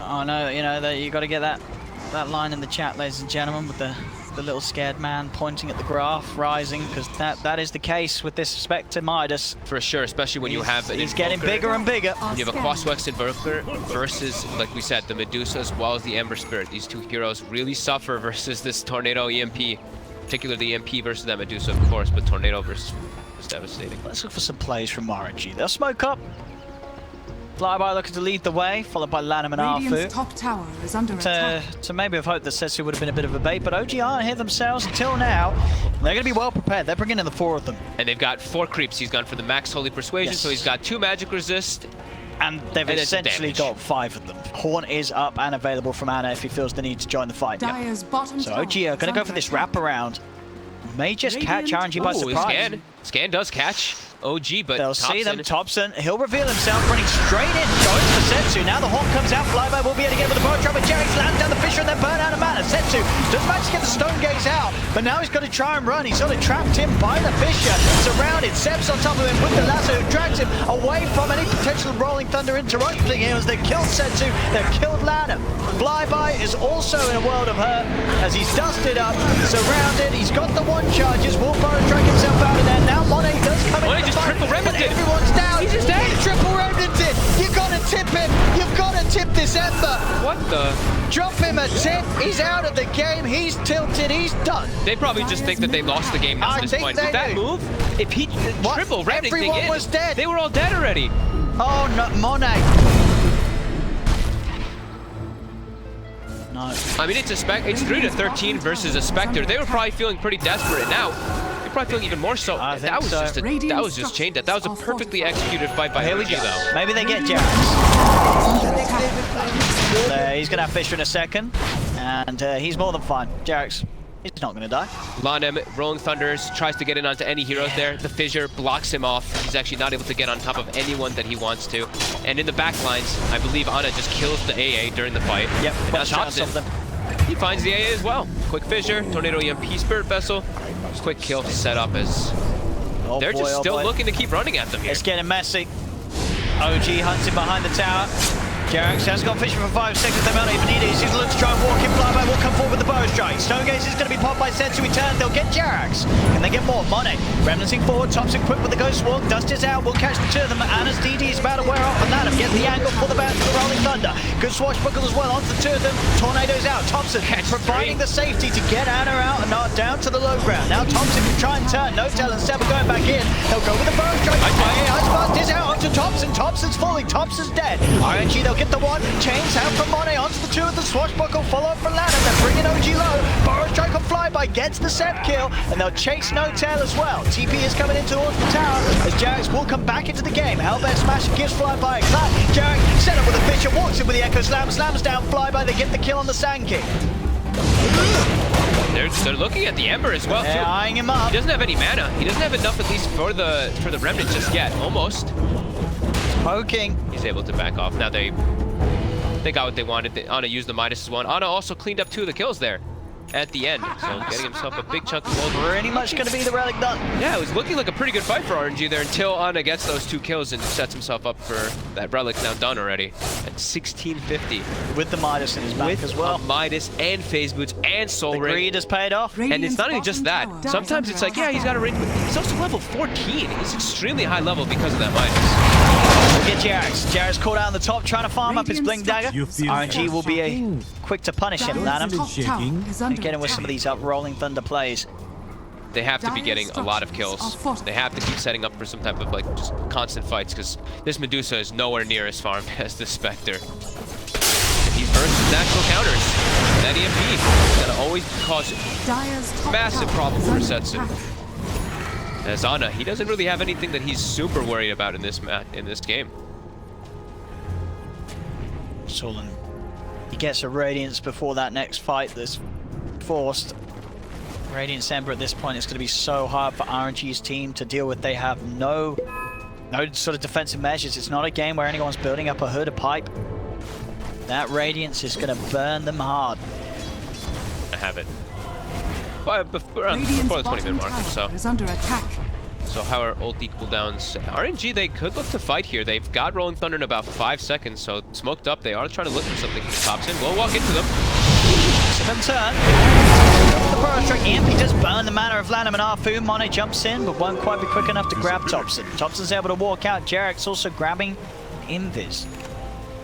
Oh no, you know that you got to get that line in the chat, ladies and gentlemen, with the little scared man pointing at the graph rising, because that is the case with this Spectre Midas. For sure, especially when you have he's getting bigger and bigger. You have a Crosswex Invoker versus, like we said, the Medusa as well as the Ember Spirit. These 2 heroes really suffer versus this Tornado EMP, particularly the EMP versus that Medusa, of course, but Tornado versus is devastating. Let's look for some plays from RNG. They'll smoke up. Flyby looking to lead the way, followed by Lanham and Arfu. Top tower is under attack. To maybe have hoped that Setsu would have been a bit of a bait, but OG aren't here themselves until now. They're going to be well prepared. They're bringing in the 4 of them. And they've got 4 creeps. He's gone for the max Holy Persuasion, so he's got 2 magic resist. And they've essentially got 5 of them. Horn is up and available from Ana if he feels the need to join the fight. Dire's bottom so OG are going to go for this wraparound. May just catch RNG by surprise. Scan does catch OG, but they'll see them. Thompson, he'll reveal himself, running straight in, goes for Setsu. Now the Hawk comes out, Flyby will be able to get with the bow trap, but Jerry lands down the Fisher and then burn out of mana. Setsu does manage to get the Stone Gaze out, but now he's got to try and run. He's sort of trapped him by the Fisher, surrounded. Seb's on top of him with the lasso, who drags him away from any potential Rolling Thunder interrupting him as they've killed Setsu, they've killed Lana. Flyby is also in a world of hurt as he's dusted up, surrounded. He's got the 1 charges, will burrow drag himself out of there. Now Monet does come in. Just triple remnanted. Everyone's down. He's just dead. Triple remnanted. You gotta tip him. You've gotta tip this Ember. What the? Drop him a tip. He's out of the game. He's tilted. He's done. They probably just think that they lost the game at this point. With that move, if he triple remnanting everyone was dead. They were all dead already. Oh no, Monet. No. I mean, it's 3-13 versus a Spectre. They were probably feeling pretty desperate now. They're probably feeling even more so. That was just chained. That was a perfectly executed fight by RNG, though. Maybe they get Jax. He's gonna have Fisher in a second, and he's more than fine. Jax, he's not gonna die. Lanem, Rolling Thunders, tries to get in onto any heroes there. The Fissure blocks him off. He's actually not able to get on top of anyone that he wants to. And in the back lines, I believe Ana just kills the AA during the fight. Yep, now Thompson, he finds the AA as well. Quick Fissure, Tornado EMP Spirit Vessel. Quick kill to set up as they're just still looking to keep running at them here. It's getting messy. OG hunting behind the tower. Jerax has got Fisher for 5 seconds. They might not even need it. He's going to look to try and walk in. Flyby will come forward with the bow strike. Stone Gaze is going to be popped by Setsu. He turns. They'll get Jerax. Can they get more? Monet remnanting forward. Thompson quick with the Ghost Walk. Dust is out. We'll catch the 2 of them. Ana's DD is about to wear off. And Lanham gets the angle for the bounce to the Rolling Thunder. Good swashbuckle as well onto the 2 of them. Tornado's out. Thompson providing the safety to get Ana out and not down to the low ground. Now Thompson can try and turn. No tell and Seb are going back in. They'll go with the bow strike. Ice Blast is out onto Thompson. Thompson's falling. Thompson's dead. RNG, they'll get the 1. Chains out from Monet onto the 2 of the swashbuckle. Follow up from Lanham. They're bringing OG low. Burrow strike on Flyby gets the Seb kill. And they'll chase No Tail as well. TP is coming in towards the tower as Jerax will come back into the game. Hellbear Smash gives Flyby a clap. Jerax set up with a Fisher. Walks in with the Echo Slam. Slams down Flyby. They get the kill on the Sand King. They're looking at the Ember as well, too. Eyeing him up. He doesn't have any mana. He doesn't have enough, at least, for the Remnant just yet. Almost. Poking. He's able to back off. Now they got what they wanted. Ana used the -1. Ana also cleaned up 2 of the kills there at the end. So getting himself a big chunk of gold. Pretty much going to be the relic done. Yeah, it was looking like a pretty good fight for RNG there until Ana gets those 2 kills and sets himself up for that relic now done already at 1650. With the Midas in his back as well. Midas and Phase Boots and Soul Ring. The greed has paid off. And it's not even just that. Sometimes it's like, yeah, he's got a range, but he's also level 14. He's extremely high level because of that Midas. Get Jerax. Jerax caught out on the top, trying to farm up his Blink Dagger. RNG will be quick to punish him, Lanham. Get in with some of these up Rolling Thunder plays. They have to be getting a lot of kills. They have to keep setting up for some type of like just constant fights because this Medusa is nowhere near as farmed as this Spectre. And he's versus natural counters. That EMP is gonna always cause massive problem for Setsu. As Ana, he doesn't really have anything that he's super worried about in this game. Sullen, he gets a Radiance before that next fight that's forced. Radiance Ember at this point is going to be so hard for RNG's team to deal with. They have no sort of defensive measures. It's not a game where anyone's building up a hood, a pipe. That Radiance is going to burn them hard. I have it. Before the 20-minute mark, so. Is under attack. So how are ulti cooldowns? RNG, they could look to fight here. They've got Rolling Thunder in about 5 seconds, so smoked up. They are trying to look for something. He pops in. We'll walk into them. Second turn. The Burrow Strike EMP does burn the mana of Lanham and Arfu. Mono jumps in, but won't quite be quick enough to grab Thompson. Thompson's able to walk out. Jarek's also grabbing Invis.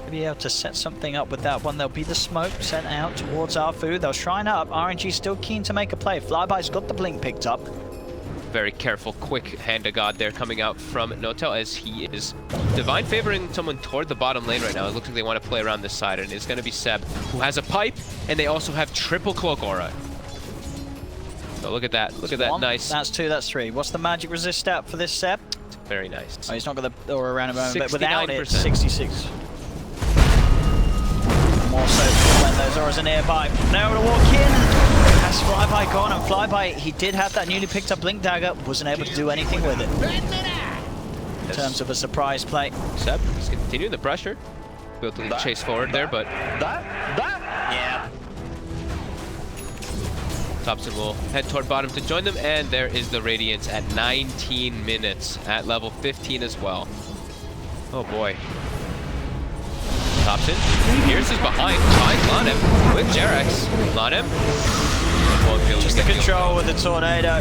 To be able to set something up with that one. There'll be the smoke sent out towards Arfu. They'll shrine up. RNG still keen to make a play. Flyby's got the blink picked up. Very careful, quick hand of God there coming out from Notel as he is divine favoring someone toward the bottom lane right now. It looks like they want to play around this side, and it's going to be Seb, who has a pipe, and they also have triple cloak aura. So look at that. Look at that. Nice. That's 2, that's 3. What's the magic resist stat for this Seb? Very nice. Oh, he's not got the aura around him, but without it, 69%. 66. More so when those auras are nearby. Now to walk in. Has Flyby gone? And Flyby, he did have that newly picked up Blink Dagger, wasn't able to do anything with it. In terms of a surprise play. Seb is continuing the pressure. Built to chase forward there, but yeah. Thompson will head toward bottom to join them, and there is the Radiance at 19 minutes at level 15 as well. Oh boy. Thompson, Pierce is behind Lanem with Jarex. Lanem. Just the control with the Tornado.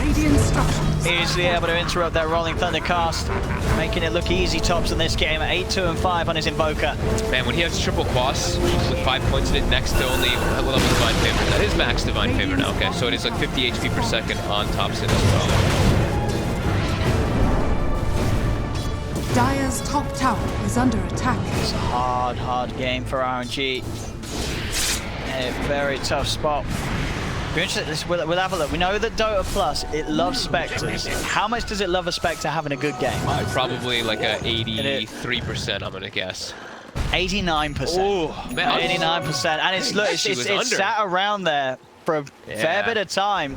Easily able to interrupt that Rolling Thunder cast, making it look easy. Tops in this game at 8, 2, and 5 on his Invoker. Man, when he has triple quas with 5 points in it next to only a level Divine Favor. That is max Divine Favor now, okay? So it is like 50 HP per second on Thompson as well. Dire's top tower is under attack. It's a hard game for RNG. A very tough spot. We're interested, we'll have a look. We know that Dota Plus, it loves Spectres. How much does it love a Spectre having a good game? Probably like a 83%, I'm gonna guess. 89%. Oh, man. 89%. And it's sat around there for a fair bit of time.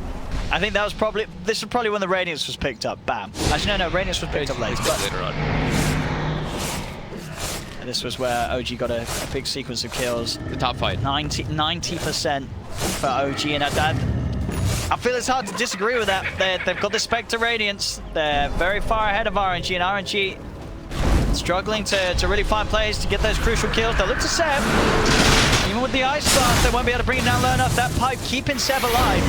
I think that was probably, this was probably when the Radiance was picked up. Bam. Actually, no, Radiance was picked up later. Later on. And this was where OG got a big sequence of kills. The top fight. 90% for OG, and I feel it's hard to disagree with that. They've got the Spectre Radiance. They're very far ahead of RNG, and RNG struggling to really find players to get those crucial kills. They'll look to Seb. Even with the Ice Blast, they won't be able to bring it down low enough. That pipe keeping Seb alive.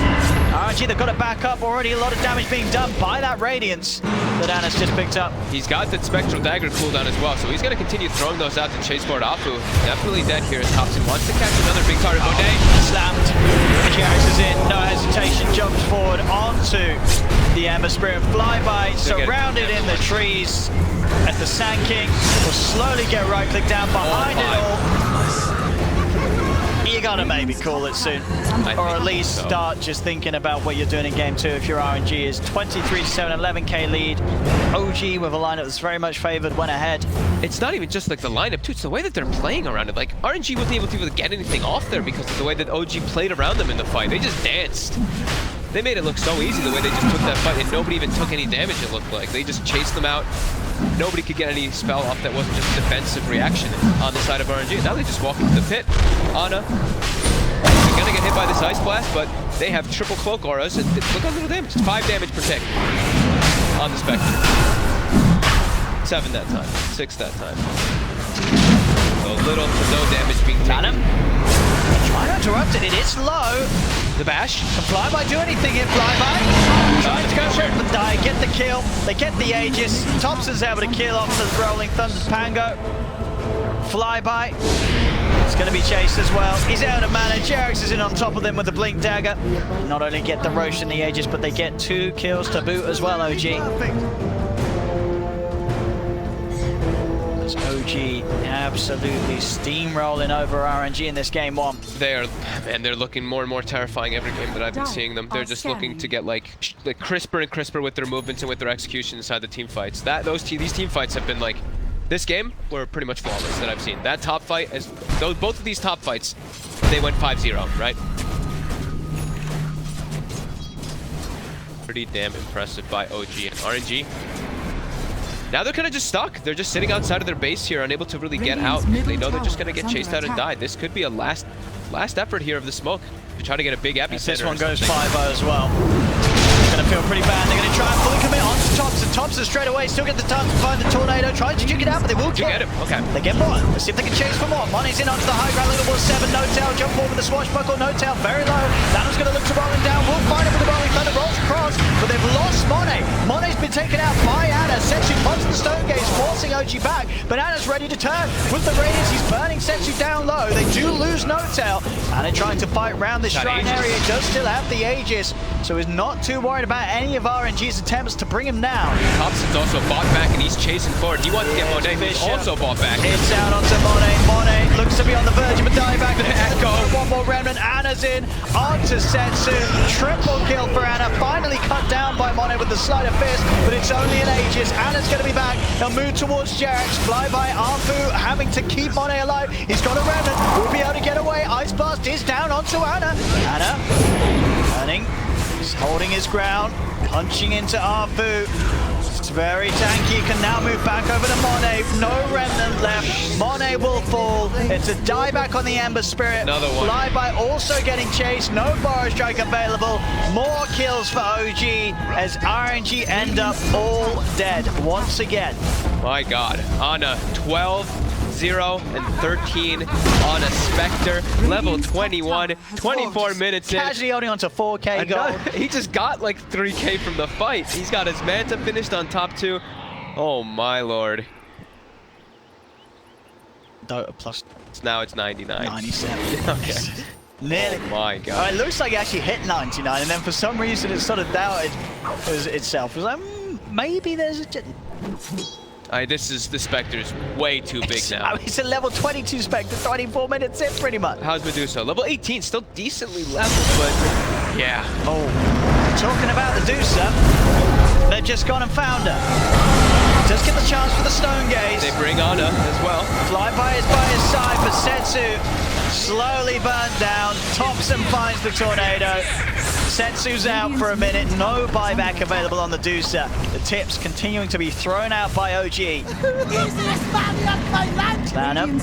RNG, they've got it back up. Already a lot of damage being done by that Radiance that Anna's just picked up. He's got that Spectral Dagger cooldown as well, so he's going to continue throwing those out to chase forward Afu. Definitely dead here as Thompson wants to catch another big target. Monet slammed. Jarex is in, no hesitation, jumps forward onto the Ember Spirit. Flyby surrounded in the trees as the Sand King will slowly get right-click down behind it all. You gotta maybe call it soon, or at least start just thinking about what you're doing in game 2 if your RNG is 23-7, 11k lead. OG with a lineup that's very much favored went ahead. It's not even just like the lineup too, it's the way that they're playing around it. Like RNG wasn't able to even get anything off there because of the way that OG played around them in the fight. They just danced. They made it look so easy the way they just took that fight, and nobody even took any damage, it looked like. They just chased them out. Nobody could get any spell off that wasn't just a defensive reaction on the side of RNG. Now they just walk into the pit. Ana is gonna get hit by this Ice Blast, but they have triple cloak auras, and look how little damage. It's 5 damage per tick on the Spectre. 7 that time, 6 that time. So little to no damage being taken. Trying to interrupt it, it is low. The bash. Can Flyby do anything here, Flyby? Trying to go for it, but die, get the kill. They get the Aegis. Thompson's able to kill off the Rolling Thunder's Pango. Flyby. It's going to be chased as well. He's out of mana. Jarex is in on top of them with the Blink Dagger. Not only get the Roche and the Aegis, but they get 2 kills to boot as well, OG. As OG absolutely steamrolling over RNG in this game 1. They are, and they're looking more and more terrifying every game that I've been seeing them. They're just looking to get like crisper and crisper with their movements and with their execution inside the team fights. These team fights have been like, this game were pretty much flawless that I've seen. That top fight, both of these top fights, they went 5-0, right? Pretty damn impressive by OG and RNG. Now they're kind of just stuck. They're just sitting outside of their base here, unable to really get out. They know they're just going to get chased out and die. This could be a last effort here of the smoke to try to get a big epicenter. This one goes 5-0 as well. It's going to feel pretty bad. They're going to try and fully commit onto Thompson. Thompson straight away still get the time to find the tornado. Trying to juke it out, but they will get him. Okay. They get more. Let's see if they can chase for more. Money's in onto the high ground. Little 7. No tail. Jump forward with the swashbuckle. No tail. Very low. Lano's going to look to rolling down. Will find it with the rolling thunder. Rolls across, but they've lost Monet. Monet's been taken out by Ana. Sensu punches the stone gaze, forcing OG back. But Ana's ready to turn. With the radiance, he's burning Sensu down low. They do lose No Tail. Ana trying to fight around this shrine area. Does still have the Aegis, so he's not too worried about any of RNG's attempts to bring him down. Thompson's also bought back and he's chasing forward. He wants to get Monet, who's also bought back. Hits out onto Monet. Monet looks to be on the verge of a dieback. Echo. One more remnant. Ana's in onto Sensu. Triple kill for Ana. Finally cut down by Monet with the sleight of fist, but it's only an Aegis. Ana's going to be back. They'll move towards Jarex. Fly by Arfu, having to keep Monet alive. He's got a remnant. Will be able to get away. Ice Blast is down onto Ana. Ana turning. He's holding his ground. Punching into Arfu. It's very tanky. Can now move back over to Monet. No remnant left. Monet will fall. It's a dieback on the Ember Spirit. Another one. Flyby also getting chased. No Borrow Strike available. More kills for OG as RNG end up all dead once again. My God. Ana 12, 0, and 13 on a Spectre. Level 21. 24 minutes in. Casually holding on to 4K gold. He just got like 3K from the fight. He's got his Manta finished on top 2. Oh my lord. Dota plus. Now it's 99. 97. Okay. Nearly. Oh my God. It looks like he actually hit 99, and then for some reason it sort of doubted itself. It was like, maybe there's a... The Spectre's way too big now. I mean, it's a level 22 Spectre, 24 minutes in pretty much. How's Medusa? Level 18, still decently leveled, but yeah. Oh, talking about the Medusa, they've just gone and found her. Just get the chance for the Stone Gaze. They bring Ana as well. Flyby is by his side, but Sensu slowly burnt down. Thompson finds the tornado. Sensu's out for a minute. No buyback available on the Medusa. The tips continuing to be thrown out by OG. Lanham.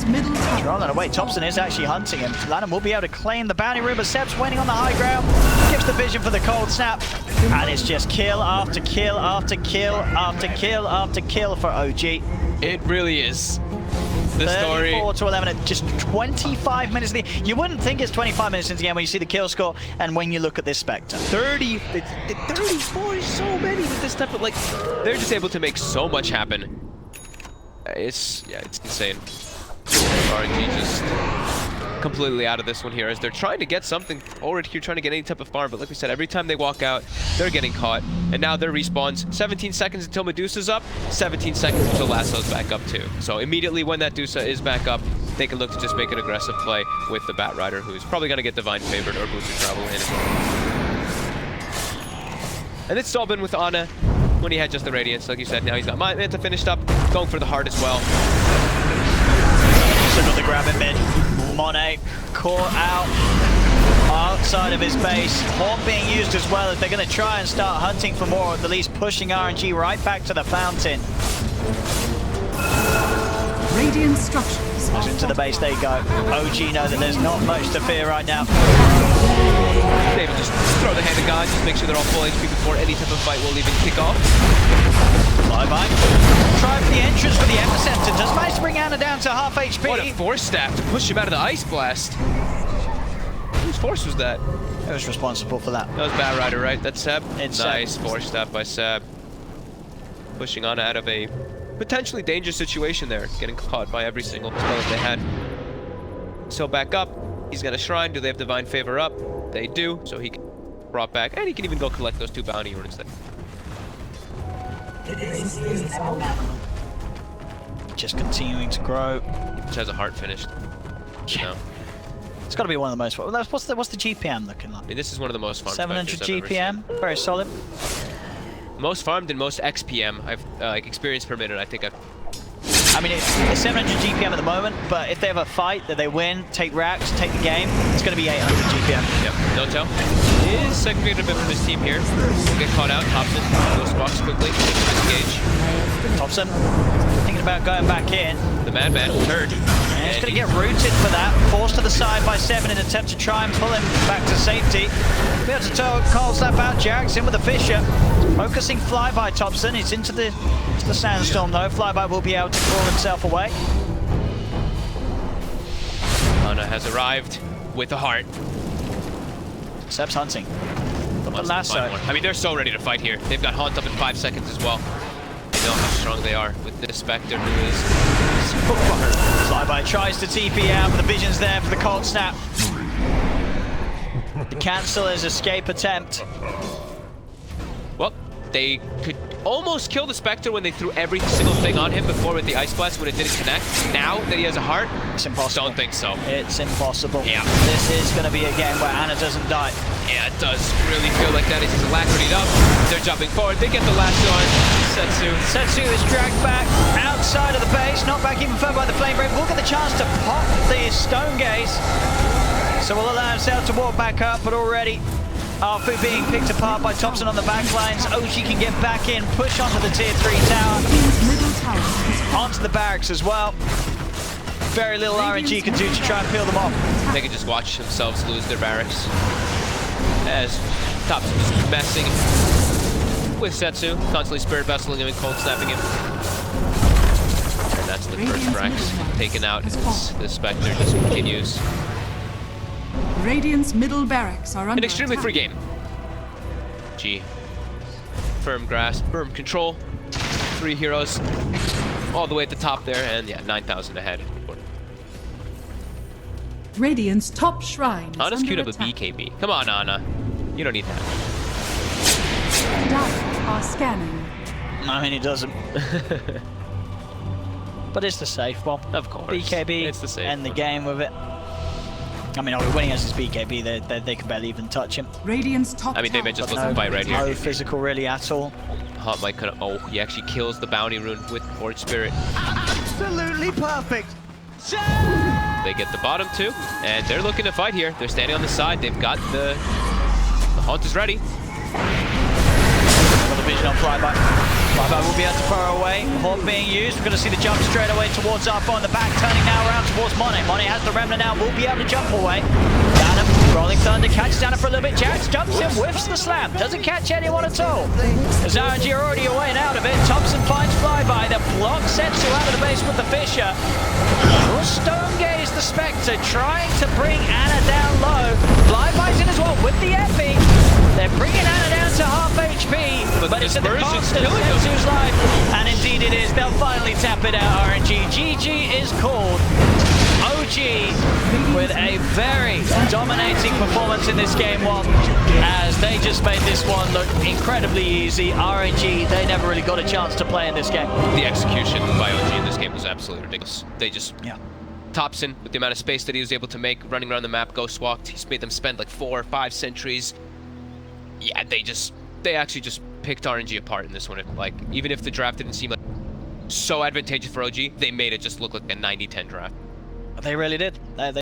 Rolling away. Thompson is actually hunting him. Lanham will be able to claim the bounty room, but Seb's winning on the high ground. Gives the vision for the cold snap. And it's just kill after kill after kill after kill after kill for OG. It really is. The 34 to 11 at just 25 minutes. You wouldn't think it's 25 minutes into the game when you see the kill score and when you look at this Spectre. 34 is so many with this stuff, but like they're just able to make so much happen. It's insane. RNG just completely out of this one here as they're trying to get something forward here, trying to get any type of farm, but like we said, every time they walk out, they're getting caught. And now their respawns, 17 seconds until Medusa's up, 17 seconds until Lasso's back up too. So immediately when that Medusa is back up, they can look to just make an aggressive play with the Bat Rider, who's probably going to get Divine Favored or Booster Travel in. And it's all been with Ana when he had just the Radiance, like you said. Now he's got Manta finished up, going for the heart as well. Another grab in mid. Monet caught out outside of his base. Haunt being used as well as they're going to try and start hunting for more, or at least pushing RNG right back to the fountain. Radiant structures. Into the base they go. OG know that there's not much to fear right now. Maybe just throw the hand of God, just make sure they're all full HP before any type of fight will even kick off. Bye-bye. Try for the entrance for the epicenter. Does manage to bring Ana down to half HP. What a force staff to push him out of the Ice Blast. Whose force was that? Who was responsible for that? That was Bat Rider, right? That's Seb? It's nice Seb. Force staff by Seb. Pushing Ana out of a potentially dangerous situation there, getting caught by every single spell that they had. So back up. He's got a shrine. Do they have divine favor up? They do. So he can brought back, and he can even go collect those 2 bounty runes. Just continuing to grow. Which has a heart finished. Yeah. No. It's got to be one of the most. What's the GPM looking like? I mean, this is one of the most farmed 700 vectors I've ever GPM, seen. very solid. Most farmed and most XPM I've like experience per minute. I think I mean, it's 700 GPM at the moment, but if they have a fight that they win, take racks, take the game, it's going to be 800 GPM. Yep. No tell. Is segregated a bit from his team here. We'll get caught out. Thompson goes box quickly. Disengage. Thompson thinking about going back in. The madman turned. And he's going to get rooted for that. Forced to the side by 7 in an attempt to try and pull him back to safety. Be able to tell Cole's that out. Jags in with the Fisher. Focusing flyby Thompson. He's into the sandstorm though. Flyby will be able to pull himself away. Ana has arrived with a heart. Seb's hunting. But the Wants to find lasso. one. I mean, they're so ready to fight here. They've got Haunt up in 5 seconds as well. They know how strong they are with this Spectre who is so far. Flyby tries to TP out, but the vision's there for the cold snap. To cancel his escape attempt. Well, they could almost kill the Spectre when they threw every single thing on him before with the Ice Blast when it didn't connect. Now that he has a heart, It's impossible. don't think so. It's impossible. Yeah. This is going to be a game where Ana doesn't die. Yeah, it does really feel like that. He's alacritied up. They're jumping forward. They get the last on. Setsu is dragged back outside of the base, not back even further by the Flame Break. Will get the chance to pop the Stone Gaze. So will allow himself to walk back up, but already Arfu being picked apart by Thompson on the back lines. OG can get back in, push onto the tier 3 tower. Middle tower is Onto the barracks as well. Very little RNG can do to try and peel them off. They can just watch themselves lose their barracks. As Thompson just messing with Setsu, constantly spirit vesseling him and cold snapping him. And that's the first Rex taken out as the Spectre just continues. Radiant's middle barracks are under An extremely attack. free game. G. Firm grasp, firm control. 3 heroes all the way at the top there, and yeah, 9,000 ahead. Radiant's top shrine is Ana's under queued up a attack. BKB. Come on, Ana. You don't need that. Dire are scanning. I mean, he doesn't. But it's the safe one. Of course. BKB, It's the safe end the one. game with it. I mean, are we winning as his BKB? They can barely even touch him. Radiant's top I mean, they may tower just But look to fight right no here. physical really at all. Hot might kind of. Oh, he actually kills the bounty rune with Forge Spirit. Absolutely perfect. They get the bottom 2, and they're looking to fight here. They're standing on the side. They've got the Haunt is ready. Got the vision on Flyby. Flyby will be able to throw away. Hawk being used. We're going to see the jump straight away towards Arpo on the back, turning now around towards Monet. Monet has the Remnant now, will be able to jump away. Down him, Rolling Thunder catches down for a little bit. Jax jumps in, whiffs the slam, doesn't catch anyone at all. As RNG are already away and out of it, Thompson finds Flyby. The block sets you out of the base with the Fisher. Will Stone Gaze the Spectre, trying to bring Ana down low. Flyby's in as well with the Epi. They're bringing Ana down to half HP, but it's at the cost of Setsu's life. And indeed it is. They'll finally tap it out, RNG. GG is called. OG with a very dominating performance in this game 1, as they just made this one look incredibly easy. RNG, they never really got a chance to play in this game. The execution by OG in this game was absolutely ridiculous. They just Yeah. Thompson, with the amount of space that he was able to make running around the map, ghost walked. He's made them spend like 4 or 5 sentries. Yeah, they actually just picked RNG apart in this one. Like, even if the draft didn't seem like so advantageous for OG, they made it just look like a 90-10 draft. They really did. They